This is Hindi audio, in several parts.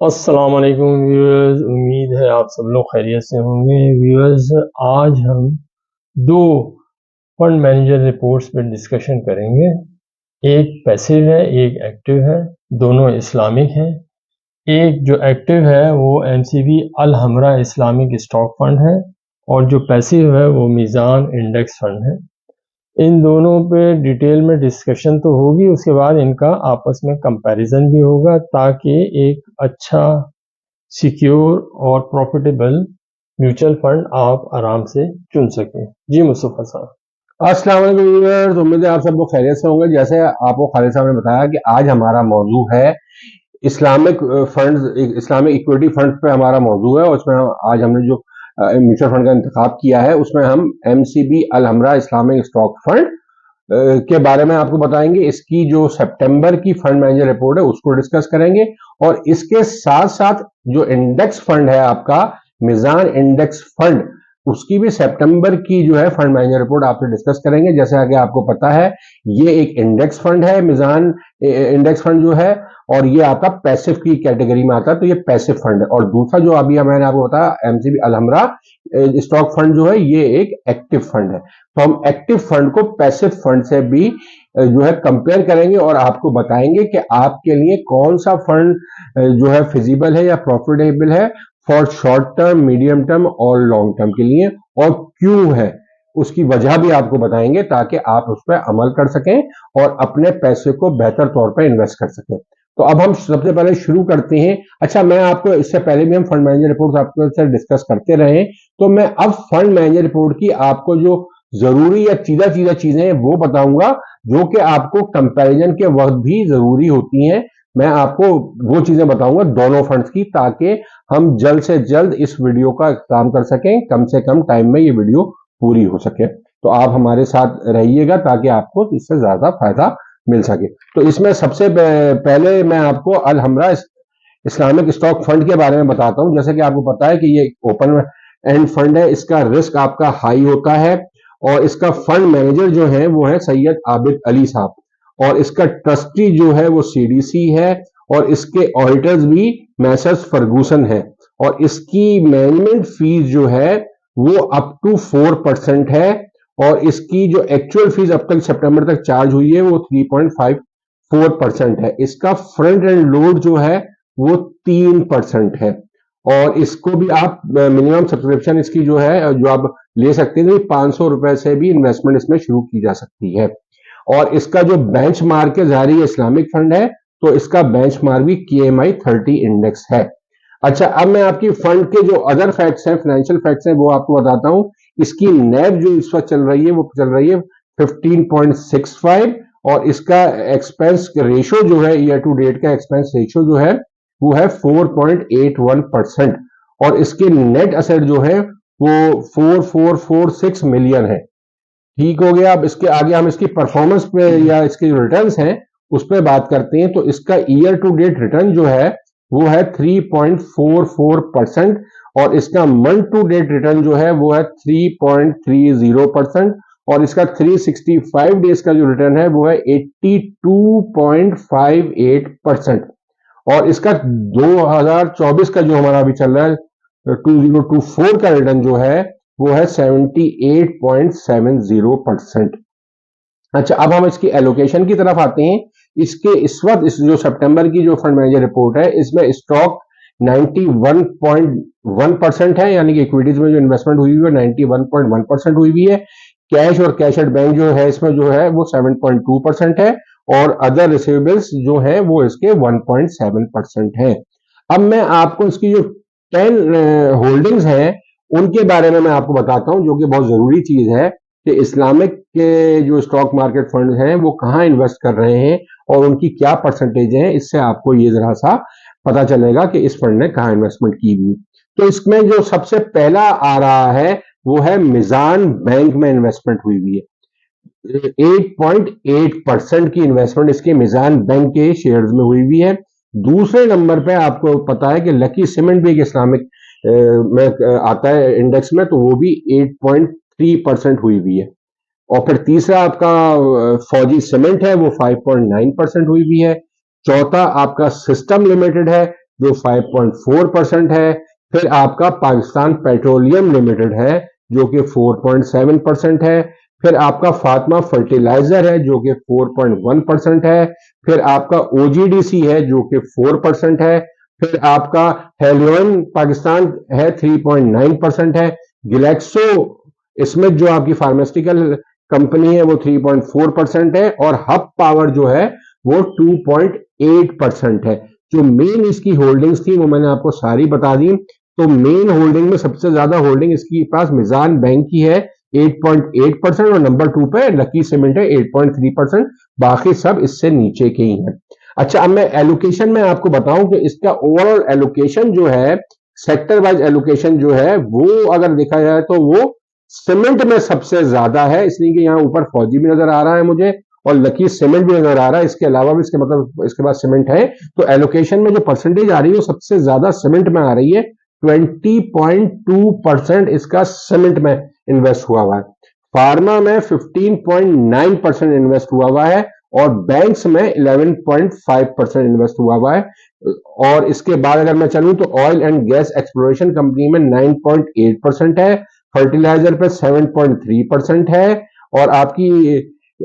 अस्सलाम वालेकुम व्यूअर्स, उम्मीद है आप सब लोग खैरियत से होंगे। व्यूअर्स, आज हम दो फंड मैनेजर रिपोर्ट्स पर डिस्कशन करेंगे। एक पैसिव है, एक एक्टिव है, दोनों इस्लामिक हैं। एक जो एक्टिव है वो एमसीबी अल हमरा इस्लामिक स्टॉक फंड है और जो पैसिव है वो मीज़ान इंडेक्स फंड है। इन दोनों पे डिटेल में डिस्कशन तो होगी, उसके बाद इनका आपस में कंपैरिजन भी होगा ताकि एक अच्छा सिक्योर और प्रॉफिटेबल म्यूचुअल फंड आप आराम से चुन सकें। जी मुस्तफा साहब। अस्सलाम वालेकुम व्यूअर्स, उम्मीद है आप सब लोग खैरियत से होंगे। जैसे आपको खालिद साहब ने बताया कि आज हमारा मौजू है Islamic funds, Islamic equity funds पे हमारा मौजू है। और उसमें आज हमने जो म्यूचुअल फंड का इंतखाब किया है उसमें हम एमसीबी अल हमरा इस्लामिक स्टॉक फंड के बारे में आपको बताएंगे। इसकी जो सितंबर की फंड मैनेजर रिपोर्ट है उसको डिस्कस करेंगे और इसके साथ साथ जो इंडेक्स फंड है आपका मिजान इंडेक्स फंड, उसकी भी सितंबर की जो है फंड मैनेजर रिपोर्ट आपसे डिस्कस करेंगे। जैसे आगे आपको पता है ये एक इंडेक्स फंड है, मिजान इंडेक्स फंड जो है, और ये आपका पैसिव की कैटेगरी में आता है, तो ये पैसिव फंड है। और दूसरा जो अभी मैंने आपको बताया एमसीबी अल हमरा स्टॉक फंड जो है ये एक एक्टिव फंड है। तो हम एक्टिव फंड को पैसिव फंड से भी जो है कंपेयर करेंगे और आपको बताएंगे कि आपके लिए कौन सा फंड जो है फिजिबल है या प्रॉफिटेबल है for short term, medium term और लॉन्ग टर्म के लिए, और क्यों है उसकी वजह भी आपको बताएंगे ताकि आप उस पर अमल कर सकें और अपने पैसे को बेहतर तौर पर इन्वेस्ट कर सकें। तो अब हम सबसे पहले शुरू करते हैं। अच्छा, मैं आपको इससे पहले भी हम फंड मैनेजर रिपोर्ट आपके साथ डिस्कस करते रहे, तो मैं अब फंड मैनेजर रिपोर्ट की आपको जो जरूरी या चीजा चीजें हैं वो बताऊंगा जो कि आपको कंपैरिजन के वक्त भी जरूरी होती हैं। मैं आपको वो चीजें बताऊंगा दोनों फंड्स की, ताकि हम जल्द से जल्द इस वीडियो का काम कर सकें, कम से कम टाइम में ये वीडियो पूरी हो सके। तो आप हमारे साथ रहिएगा ताकि आपको इससे ज्यादा फायदा मिल सके। तो इसमें सबसे पहले मैं आपको अल हमरा इस्लामिक स्टॉक फंड के बारे में बताता हूं। जैसे कि आपको पता है कि ये ओपन एंड फंड है, इसका रिस्क आपका हाई होता है और इसका फंड मैनेजर जो है वो है सैयद आबिद अली साहब, और इसका ट्रस्टी जो है वो सीडीसी है, और इसके ऑडिटर्स भी मैसर्स फर्गूसन है, और इसकी मैनेजमेंट फीस जो है वो अप टू 4% है, और इसकी जो एक्चुअल फीस अब तक सितंबर तक चार्ज हुई है वो 3.54% है। इसका फ्रंट एंड लोड जो है वो 3% है, और इसको भी आप मिनिमम सब्सक्रिप्शन इसकी जो है जो आप ले सकते हैं, 500 रुपए से भी इन्वेस्टमेंट इसमें शुरू की जा सकती है। और इसका जो बेंच मार्क है, जारी इस्लामिक फंड है तो इसका बेंच मार्क भी KMI 30 इंडेक्स है। अच्छा, अब मैं आपकी फंड के जो अदर फैक्ट्स हैं, फाइनेंशियल फैक्ट्स हैं, वो आपको बताता हूं। इसकी नैब जो इस वक्त चल रही है वो चल रही है 15.65, और इसका एक्सपेंस रेशो जो है, ईयर टू डेट का एक्सपेंस रेशो जो है वो है 4.81%, और इसके नेट असेट जो है वो 4446 मिलियन है। ठीक हो गया। अब इसके आगे हम इसकी परफॉर्मेंस पे या इसके जो रिटर्न्स हैं उस पर बात करते हैं। तो इसका ईयर टू डेट रिटर्न जो है वो है 3.44%, और इसका मंथ टू डेट रिटर्न जो है वो है 3.30%, और इसका 365 डेज का जो रिटर्न है वो है 82.58%, और इसका 2024 का जो हमारा अभी चल रहा है 2024 का रिटर्न जो है वो है 78.70%। अच्छा, अब हम इसकी एलोकेशन की तरफ आते हैं। इसके इस वक्त इस जो सितंबर की जो फंड मैनेजर रिपोर्ट है इसमें स्टॉक 91.1% है, यानी कि इक्विटीज में जो इन्वेस्टमेंट हुई हुई है 91.1% हुई हुई है। कैश और कैश एट बैंक जो है इसमें जो है वो 7.2% है, और अदर रिसीवेबल्स जो है वो इसके 1.7% है। अब मैं आपको इसकी जो 10 होल्डिंग्स हैं उनके बारे में मैं आपको बताता हूं, जो कि बहुत जरूरी चीज है कि इस्लामिक के जो स्टॉक मार्केट फंड हैं वो कहां इन्वेस्ट कर रहे हैं और उनकी क्या परसेंटेज है। इससे आपको ये जरा सा पता चलेगा कि इस फंड ने कहां इन्वेस्टमेंट की हुई। तो इसमें जो सबसे पहला आ रहा है वो है मिजान बैंक में इन्वेस्टमेंट हुई हुई है। 8.8% की इन्वेस्टमेंट इसके मिजान बैंक के शेयर्स में हुई हुई है। दूसरे नंबर पे आपको पता है कि लकी सीमेंट भी एक इस्लामिक में आता है इंडेक्स में, तो वो भी 8.3% हुई हुई है। और फिर तीसरा आपका फौजी सीमेंट है वो 5.9% हुई हुई है। चौथा आपका सिस्टम लिमिटेड है जो 5.4% है। फिर आपका पाकिस्तान पेट्रोलियम लिमिटेड है जो कि 4.7% है। फिर आपका फातिमा फर्टिलाइजर है जो कि 4.1% है। फिर आपका ओजीडीसी है जो कि 4% है। फिर आपका हेलियन पाकिस्तान है 3.9% है। गिलेक्सो इसमें जो आपकी फार्मास्यूटिकल कंपनी है वो 3.4% है। और हब पावर जो है वो 2.8% है। जो मेन इसकी होल्डिंग्स थी वो मैंने आपको सारी बता दी। तो मेन होल्डिंग में सबसे ज्यादा होल्डिंग इसके पास मिजान बैंक की है 8.8% और नंबर 2 पे लकी सीमेंट है 8.3%। बाकी सब इससे नीचे के ही हैं। अच्छा, अब मैं एलोकेशन में आपको बताऊं कि इसका ओवरऑल एलोकेशन जो है, सेक्टर वाइज एलोकेशन जो है वो अगर देखा जाए तो वो सीमेंट में सबसे ज्यादा है। इसलिए कि यहाँ ऊपर फौजी भी नजर आ रहा है मुझे और लकी सीमेंट भी नजर आ रहा है। इसके अलावा भी इसके मतलब इसके बाद सीमेंट है। तो एलोकेशन में जो परसेंटेज आ रही है वो सबसे ज्यादा सीमेंट में आ रही है। 20.2% इसका सीमेंट में इन्वेस्ट हुआ है। फार्मा में 15.9% इन्वेस्ट हुआ है और बैंक्स में 11.5% इन्वेस्ट हुआ है। और इसके बाद अगर मैं चलूं तो oil and gas exploration company में 9.8% है। फर्टिलाइजर पे 7.3% है। और आपकी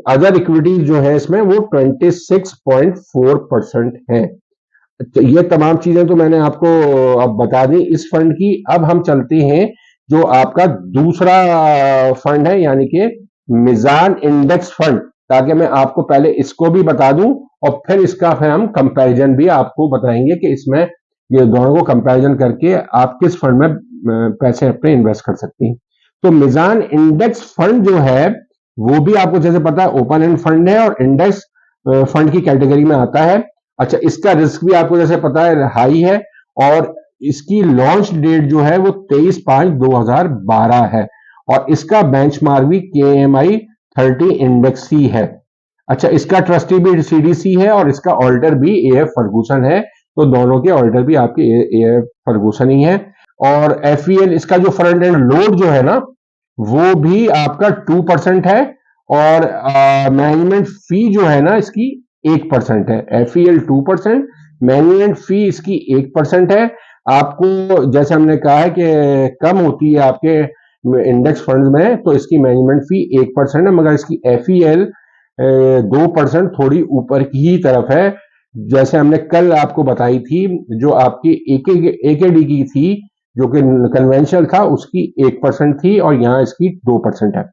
अदर इक्विटीज जो है इसमें वो 26.4% है। तो ये तमाम चीजें तो मैंने आपको अब बता दी इस फंड की। अब हम चलते हैं जो आपका दूसरा फंड है यानी कि मिजान इंडेक्स फंड, ताकि मैं आपको पहले इसको भी बता दूं और फिर इसका फिर हम कंपैरिजन भी आपको बताएंगे कि इसमें ये दोनों को कंपैरिजन करके आप किस फंड में पैसे अपने इन्वेस्ट कर सकती हैं। तो मिजान इंडेक्स फंड जो है वो भी आपको जैसे पता है ओपन एंड फंड है और इंडेक्स फंड की कैटेगरी में आता है। अच्छा, इसका रिस्क भी आपको जैसे पता है हाई है और इसकी लॉन्च डेट जो है वो 23/5/2012 है और इसका बेंचमार्क भी KMI 30 इंडेक्स ही है। अच्छा, इसका ट्रस्टी भी CDC है और इसका ऑडिटर भी AF फर्गूसन है। तो दोनों के ऑडिटर भी आपके AF फर्गूसन ही है। और FEL इसका जो फ्रंट एंड लोड जो है ना वो भी आपका 2% है। और मैनेजमेंट फी जो है ना इसकी 1% है। FEL 2%, मैनेजमेंट फी इसकी 1% है। आपको जैसे हमने कहा है कि कम होती है आपके इंडेक्स फंड में तो इसकी मैनेजमेंट फी 1% है, मगर इसकी FEL 2% थोड़ी ऊपर की ही तरफ है। जैसे हमने कल आपको बताई थी जो आपकी AKD की थी जो कि कन्वेंशनल था उसकी 1% थी और यहाँ इसकी 2% है।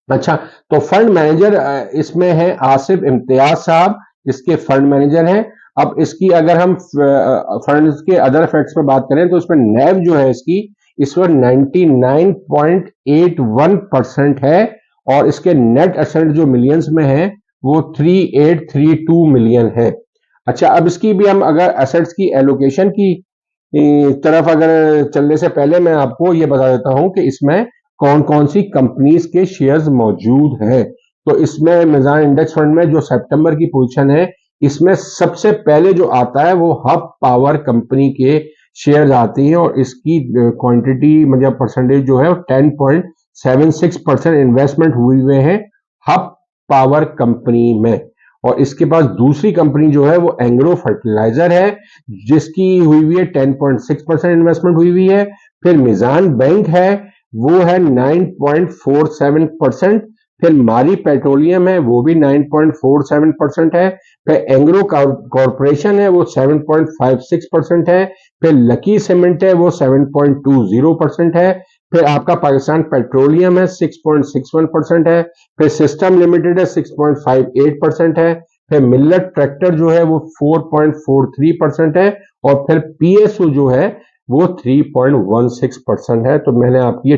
अच्छा, तो फंड मैनेजर इसमें है आसिफ इम्तियाज साहब, इसके फंड मैनेजर हैं। अब इसकी अगर हम फंड के अदर फैक्ट्स पे बात करें तो इसमें नैव जो है इसकी इस वक्त 99.81% है और इसके नेट एसेट जो मिलियंस में है वो 3832 मिलियन है। अच्छा, अब इसकी भी हम अगर एसेट्स की एलोकेशन की तरफ अगर चलने से पहले मैं आपको ये बता देता हूं कि इसमें कौन कौन सी कंपनीज के शेयर्स मौजूद हैं। तो इसमें मिजान इंडेक्स फंड में जो सितंबर की पोजीशन है इसमें सबसे पहले जो आता है वो हब पावर कंपनी के शेयर्स आते हैं और इसकी क्वांटिटी मतलब परसेंटेज जो है 10.76% इन्वेस्टमेंट हुए हुए हैं हब पावर कंपनी में। और इसके पास दूसरी कंपनी जो है वो एंग्रो फर्टिलाइजर है जिसकी हुई हुई है 10.6% इन्वेस्टमेंट हुई हुई है। फिर मिजान बैंक है वो है 9.47%। फिर मारी पेट्रोलियम है वो भी 9.47% है। फिर एंग्रो कॉरपोरेशन है वो 7.56% है। फिर लकी सीमेंट है वो 7.20% है। फिर आपका पाकिस्तान पेट्रोलियम है 6.61% है। फिर सिस्टम लिमिटेड है 6.58% है। फिर मिल्लत ट्रैक्टर जो है वो 4.43% है। और फिर PSU जो है वो 3.16% है। तो मैंने आपकी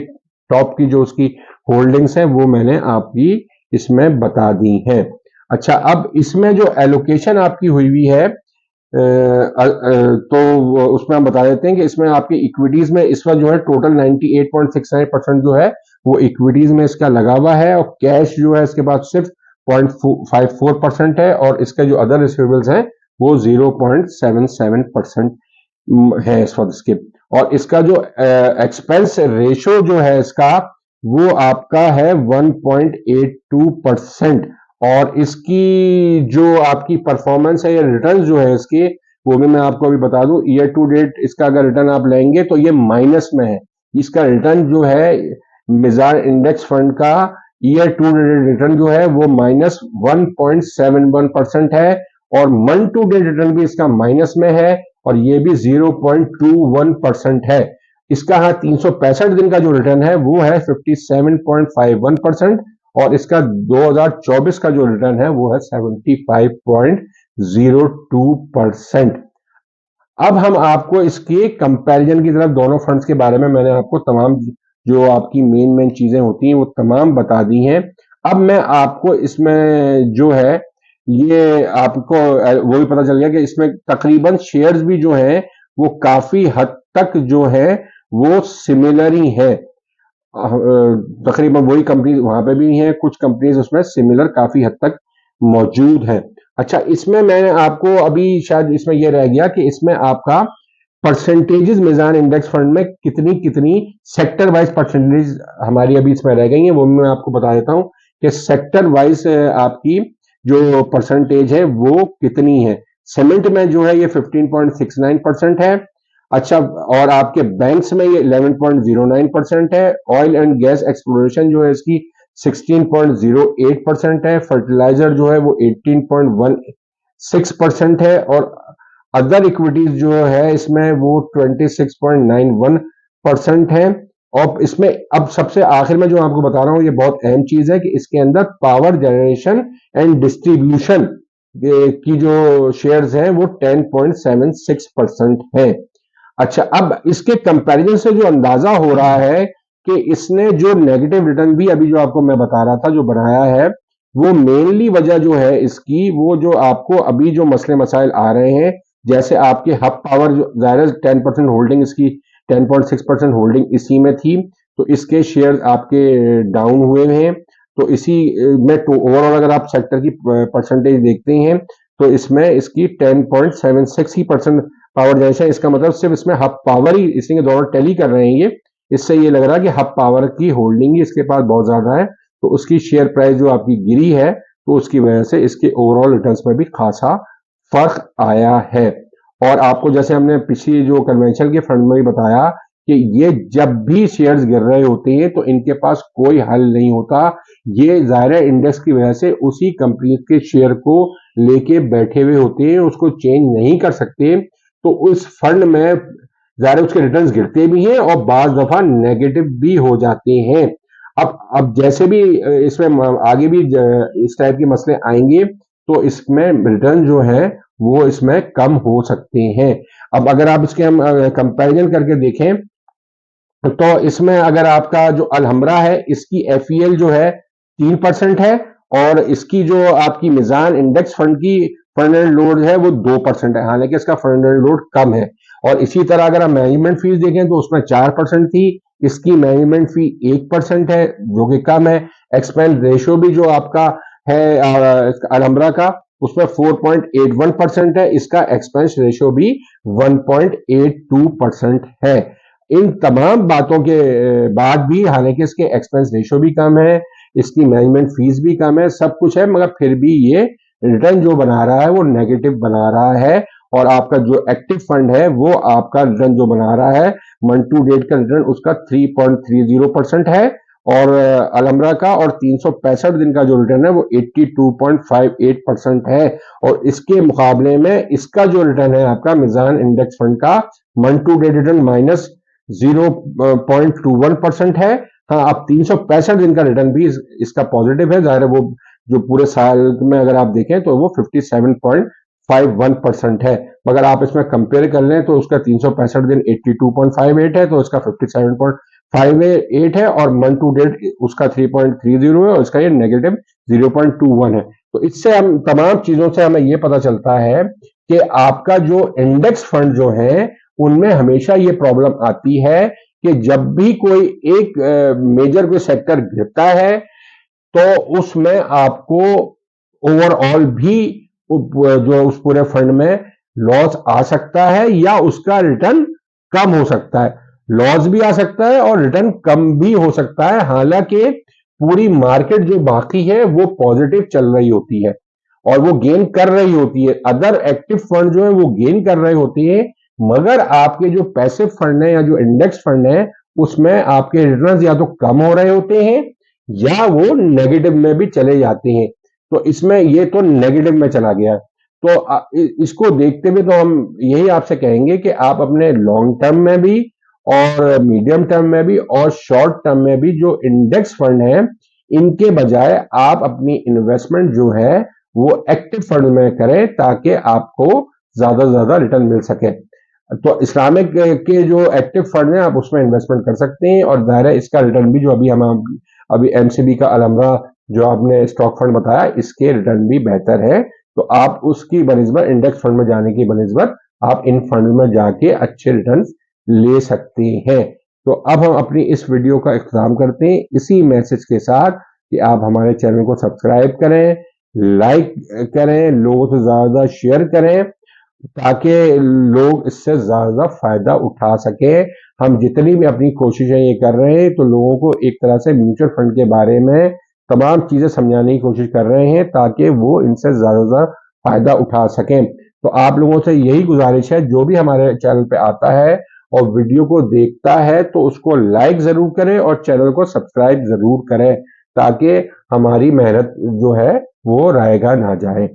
टॉप की जो उसकी होल्डिंग्स है वो मैंने आपकी इसमें बता दी है। अच्छा, अब इसमें जो एलोकेशन आपकी हुई हुई है तो उसमें हम बता देते हैं कि इसमें आपके इक्विटीज में इस वक्त जो है टोटल 98.69% जो है वो इक्विटीज में इसका लगा हुआ है और कैश जो है इसके पास सिर्फ 0.54% है और इसका जो अदर रिसीवेबल्स हैं वो 0.77% है इस वक्त इसके। और इसका जो एक्सपेंस रेशो जो है इसका वो आपका है 1.82% और इसकी जो आपकी परफॉर्मेंस है या रिटर्न जो है इसके वो भी मैं आपको अभी बता दूं। ईयर टू डेट इसका अगर रिटर्न आप लेंगे तो ये माइनस में है। इसका रिटर्न जो है मिजार इंडेक्स फंड का ईयर टू डेट रिटर्न जो है वो -1.71% है, और मंथ टू डेट रिटर्न भी इसका माइनस में है, और ये भी 0.21% है। इसका हाँ 365 दिन का जो रिटर्न है वो है 57.51%, और इसका 2024 का जो रिटर्न है वो है 75.02%। अब हम आपको इसके कंपैरिजन की तरफ दोनों फंड्स के बारे में मैंने आपको तमाम जो आपकी मेन चीजें होती हैं वो तमाम बता दी हैं। अब मैं आपको इसमें जो है ये आपको वो भी पता चल गया कि इसमें तकरीबन शेयर्स भी जो हैं वो काफी हद तक जो है वो सिमिलर ही है। तकरीबन वही कंपनी वहां पे भी हैं, कुछ कंपनीज उसमें सिमिलर काफी हद तक मौजूद है। अच्छा, इसमें मैंने आपको अभी शायद इसमें यह रह गया कि इसमें आपका परसेंटेजेस मिजान इंडेक्स फंड में कितनी कितनी सेक्टर वाइज परसेंटेज हमारी अभी इसमें रह गई हैं, वो मैं आपको बता देता हूं कि सेक्टर वाइज आपकी जो परसेंटेज है वो कितनी है। सीमेंट में जो है ये 15.69% है। अच्छा, और आपके बैंक्स में ये 11.09% है। ऑयल एंड गैस एक्सप्लोरेशन जो है इसकी 16.08% है। फर्टिलाइजर जो है वो 18.16% है, और अदर इक्विटीज जो है इसमें वो 26.91% है। और इसमें अब सबसे आखिर में जो आपको बता रहा हूं ये बहुत अहम चीज है कि इसके अंदर पावर जनरेशन एंड डिस्ट्रीब्यूशन की जो शेयर्स हैं वो 10.76% है। अच्छा, अब इसके कंपैरिजन से जो अंदाजा हो रहा है कि इसने जो नेगेटिव रिटर्न भी अभी जो आपको मैं बता रहा था जो बनाया है, वो मेनली वजह जो है इसकी वो जो आपको अभी जो मसले मसाइल आ रहे हैं, जैसे आपके हब पावर जो ज़ाहिर 10% होल्डिंग इसकी 10.6% होल्डिंग इसी में थी, तो इसके शेयर आपके डाउन हुए हैं। तो इसी में ओवरऑल अगर आप सेक्टर की परसेंटेज देखते हैं तो इसमें इसकी 10.76 ही परसेंट पावर जनरेशन। इसका मतलब सिर्फ इसमें हब पावर ही, इसलिए दोनों टैली कर रहे हैं ये, इससे ये लग रहा है कि हब पावर की होल्डिंग ही इसके पास बहुत ज्यादा है, तो उसकी शेयर प्राइस जो आपकी गिरी है तो उसकी वजह से इसके ओवरऑल रिटर्न्स में भी खासा फर्क आया है। और आपको जैसे हमने पिछली जो कन्वेंशन के फंड में भी बताया कि ये जब भी शेयर्स गिर रहे होते हैं तो इनके पास कोई हल नहीं होता। ये ज़ाहिर इंडेक्स की वजह से उसी कंपनी के शेयर को लेके बैठे हुए होते हैं, उसको चेंज नहीं कर सकते। तो उस फंड में ज़ाहिर उसके रिटर्न्स गिरते भी हैं और बाज दफा नेगेटिव भी हो जाते हैं। अब जैसे भी इसमें आगे भी इस टाइप के मसले आएंगे तो इसमें रिटर्न जो है वो इसमें कम हो सकते हैं। अब अगर आप इसके हम कंपैरिजन करके देखें तो इसमें अगर आपका जो अलहमरा है इसकी एफईएल जो है 3% है, और इसकी जो आपकी मिजान इंडेक्स फंड की फंड एंड लोड है वो 2% है, हालांकि इसका फंड एंड लोड कम है। और इसी तरह अगर आप मैनेजमेंट फीस देखें तो उसमें 4% थी, इसकी मैनेजमेंट फी 1% है जो कि कम है। एक्सपेंस रेशियो भी जो आपका है अलहमरा का उसमें 4.81% है, इसका एक्सपेंस रेशियो भी 1.82% है। इन तमाम बातों के बाद भी हालांकि इसके एक्सपेंस रेशियो भी कम है, इसकी मैनेजमेंट फीस भी कम है, सब कुछ है, मगर फिर भी ये रिटर्न जो बना रहा है वो नेगेटिव बना रहा है। और आपका जो एक्टिव फंड है वो आपका रिटर्न जो बना रहा है मंथ टू डेट का रिटर्न उसका 3.30% है, और अलमरा का और 365 दिन का जो रिटर्न है वो 82.58% है। और इसके मुकाबले में इसका जो रिटर्न है आपका मिजान इंडेक्स फंड का मंथ टू डेट रिटर्न -0.21% है। हाँ, अब 365 दिन का रिटर्न भी इसका पॉजिटिव है, जाहिर है वो जो पूरे साल में अगर आप देखें तो वो 57.51% है। मगर आप इसमें कंपेयर कर लें तो उसका 365 दिन 82.58 है, तो इसका 57.58 है, और मंथ टू डेट उसका 3.30 है, और इसका ये नेगेटिव 0.21 है। तो इससे हम तमाम चीजों से हमें ये पता चलता है कि आपका जो इंडेक्स फंड जो है उनमें हमेशा ये प्रॉब्लम आती है कि जब भी कोई एक मेजर कोई सेक्टर गिरता है तो उसमें आपको ओवरऑल भी जो उस पूरे फंड में लॉस आ सकता है या उसका रिटर्न कम हो सकता है। लॉस भी आ सकता है और रिटर्न कम भी हो सकता है, हालांकि पूरी मार्केट जो बाकी है वो पॉजिटिव चल रही होती है। और वो गेन कर रही होती है, अदर एक्टिव फंड जो है वो गेन कर रहे होते हैं, मगर आपके जो पैसिव फंड है या जो इंडेक्स फंड है उसमें आपके रिटर्न्स या तो कम हो रहे होते हैं या वो नेगेटिव में भी चले जाते हैं। तो इसमें ये तो नेगेटिव में चला गया। तो इसको देखते हुए तो हम यही आपसे कहेंगे कि आप अपने लॉन्ग टर्म में भी और मीडियम टर्म में भी और शॉर्ट टर्म में भी जो इंडेक्स फंड है इनके बजाय आप अपनी इन्वेस्टमेंट जो है वो एक्टिव फंड में करें ताकि आपको ज्यादा से ज्यादा रिटर्न मिल सके। तो इस्लामिक के जो एक्टिव फंड है आप उसमें इन्वेस्टमेंट कर सकते हैं और जाहिर है इसका रिटर्न भी जो अभी एमसीबी का अलमरा जो आपने स्टॉक फंड बताया इसके रिटर्न भी बेहतर है। तो आप उसकी बनिस्बत इंडेक्स फंड में जाने की बनिस्बत आप इन फंड में जाके अच्छे रिटर्न ले सकते हैं। तो अब हम अपनी इस वीडियो का इख्तिताम करते हैं इसी मैसेज के साथ कि आप हमारे चैनल को सब्सक्राइब करें, लाइक करें, लोगों से ज्यादा शेयर करें ताकि लोग इससे ज्यादा फायदा उठा सके। हम जितनी भी अपनी कोशिशें ये कर रहे हैं तो लोगों को एक तरह से म्यूचुअल फंड के बारे में तमाम चीजें समझाने की कोशिश कर रहे हैं ताकि वो इनसे ज्यादा फायदा उठा सकें। तो आप लोगों से यही गुजारिश है जो भी हमारे चैनल पे आता है और वीडियो को देखता है तो उसको लाइक जरूर करें और चैनल को सब्सक्राइब जरूर करें ताकि हमारी मेहनत जो है वो रायगा ना जाए।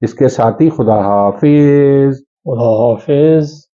इसके साथ ही खुदा हाफिज। खुदा हाफिज।